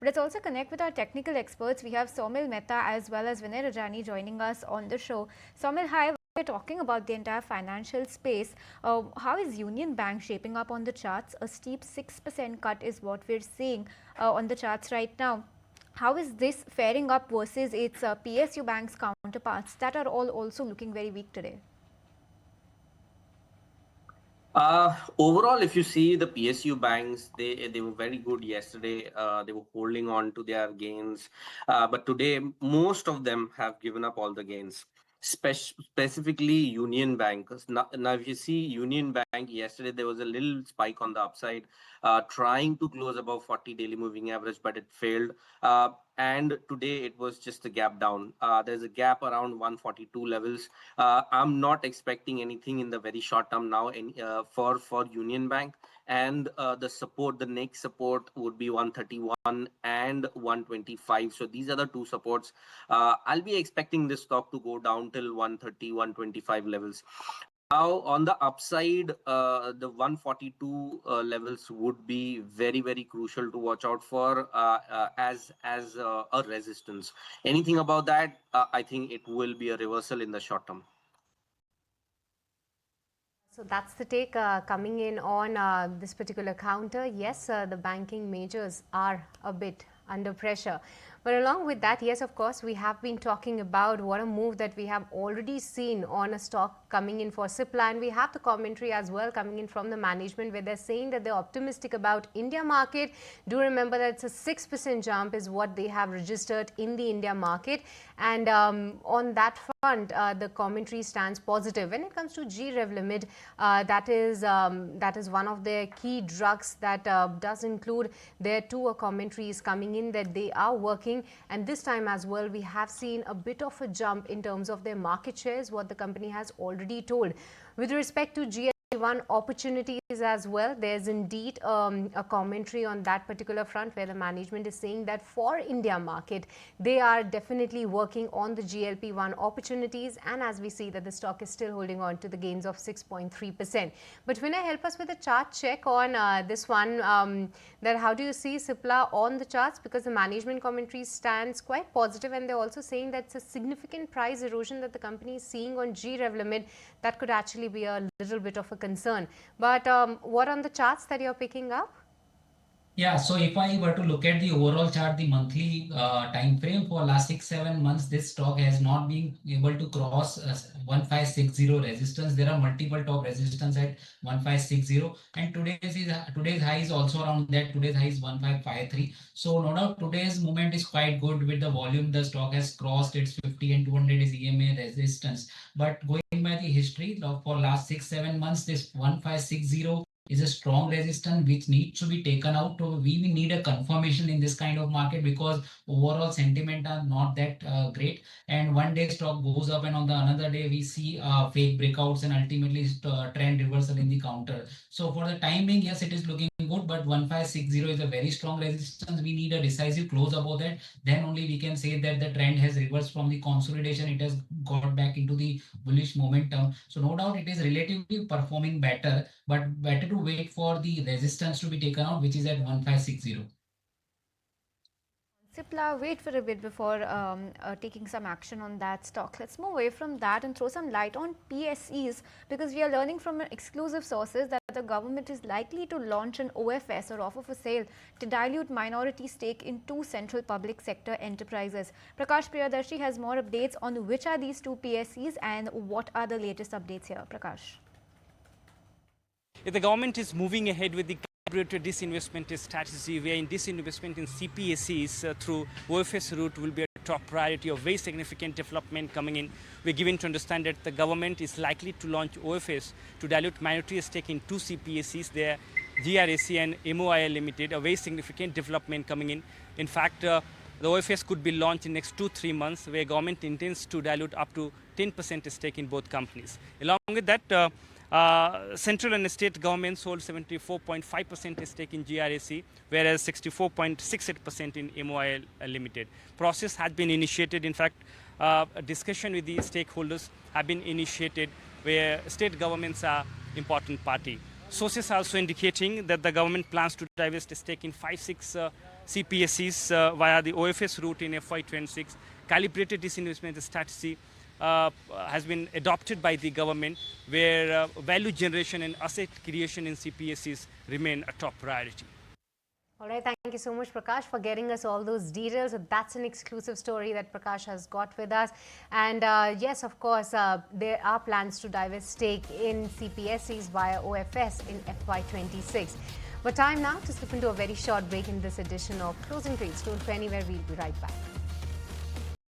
Let's also connect with our technical experts. We have Somil Mehta as well as Vinay Rajani joining us on the show. Somil, hi. We're talking about the entire financial space. How is Union Bank shaping up on the charts? A steep 6% cut is what we're seeing on the charts right now. How is this faring up versus its PSU Bank's counterparts that are all also looking very weak today? Overall, if you see the PSU banks, they were very good yesterday. They were holding on to their gains, but today most of them have given up all the gains. Specifically, Union Bank. 'Cause now, if you see Union Bank yesterday, there was a little spike on the upside, trying to close above 40 daily moving average, but it failed. And today it was just a gap down. There's a gap around 142 levels. I'm not expecting anything in the very short term now for Union Bank. And the next support would be 131 and 125. So these are the two supports. I'll be expecting this stock to go down till 130, 125 levels. Now, on the upside, the 142 levels would be very, very crucial to watch out for as a resistance. Anything about that, I think it will be a reversal in the short term. So that's the take coming in on this particular counter. Yes, the banking majors are a bit under pressure. But along with that, yes, of course, we have been talking about what a move that we have already seen on a stock coming in for Supplier. And we have the commentary as well coming in from the management where they're saying that they're optimistic about India market. Do remember that it's a 6% jump is what they have registered in the India market. And on that front, the commentary stands positive. When it comes to G-Revlimid, that is one of their key drugs that does include their two commentaries coming in that they are working. And this time as well, we have seen a bit of a jump in terms of their market shares, what the company has already told. With respect to GLP-1 opportunities as well, there's indeed a commentary on that particular front where the management is saying that for India market, they are definitely working on the GLP-1 opportunities. And as we see that the stock is still holding on to the gains of 6.3%. But Vinay, help us with a chart check on this one, that how do you see Supplier on the charts? Because the management commentary stands quite positive and they're also saying that it's a significant price erosion that the company is seeing on G-Revlimid that could actually be a little bit of a concern. But what on the charts that you're picking up? Yeah, so if I were to look at the overall chart, the monthly time frame for last 6-7 months, this stock has not been able to cross 1560 resistance. There are multiple top resistance at 1560, and today's high is also around that. Today's high is 1553. So no doubt today's movement is quite good with the volume. The stock has crossed its 50 and 200 is EMA resistance. But going by the history for last 6-7 months, this 1560 is a strong resistance which needs to be taken out. We need a confirmation in this kind of market because overall sentiment are not that great. And one day stock goes up and on the another day we see fake breakouts and ultimately trend reversal in the counter. So for the time being, yes, it is looking good, but 1560 is a very strong resistance. We need a decisive close above that. Then only we can say that the trend has reversed from the consolidation. It has got back into the bullish momentum. So no doubt it is relatively performing better, but better to wait for the resistance to be taken out, which is at 1560. Supplier, wait for a bit before taking some action on that stock. Let's move away from that and throw some light on PSEs because we are learning from exclusive sources that the government is likely to launch an OFS or offer for sale to dilute minority stake in two central public sector enterprises. Prakash Priyadarshi has more updates on which are these two PSEs and what are the latest updates here. Prakash. If the government is moving ahead with the calibrated disinvestment strategy, wherein disinvestment in CPSCs through OFS route will be a top priority of very significant development coming in. We're given to understand that the government is likely to launch OFS to dilute minority stake in two CPSCs, their GRAC and MOIL Limited, a very significant development coming in. In fact, the OFS could be launched in next 2-3 months, where government intends to dilute up to 10% stake in both companies. Along with that, central and state governments hold 74.5% stake in GRAC, whereas 64.68% in MOIL Limited. Process has been initiated. In fact, a discussion with the stakeholders have been initiated where state governments are important party. Sources are also indicating that the government plans to divest a stake in 5-6 CPSCs via the OFS route in FY26. Calibrated disinvestment strategy has been adopted by the government, where value generation and asset creation in CPSCs remain a top priority. All right, thank you so much, Prakash, for getting us all those details. That's an exclusive story that Prakash has got with us. And yes, of course, there are plans to divest stake in CPSCs via OFS in FY26. But time now to slip into a very short break in this edition of Closing Trades. Don't go anywhere, we'll be right back.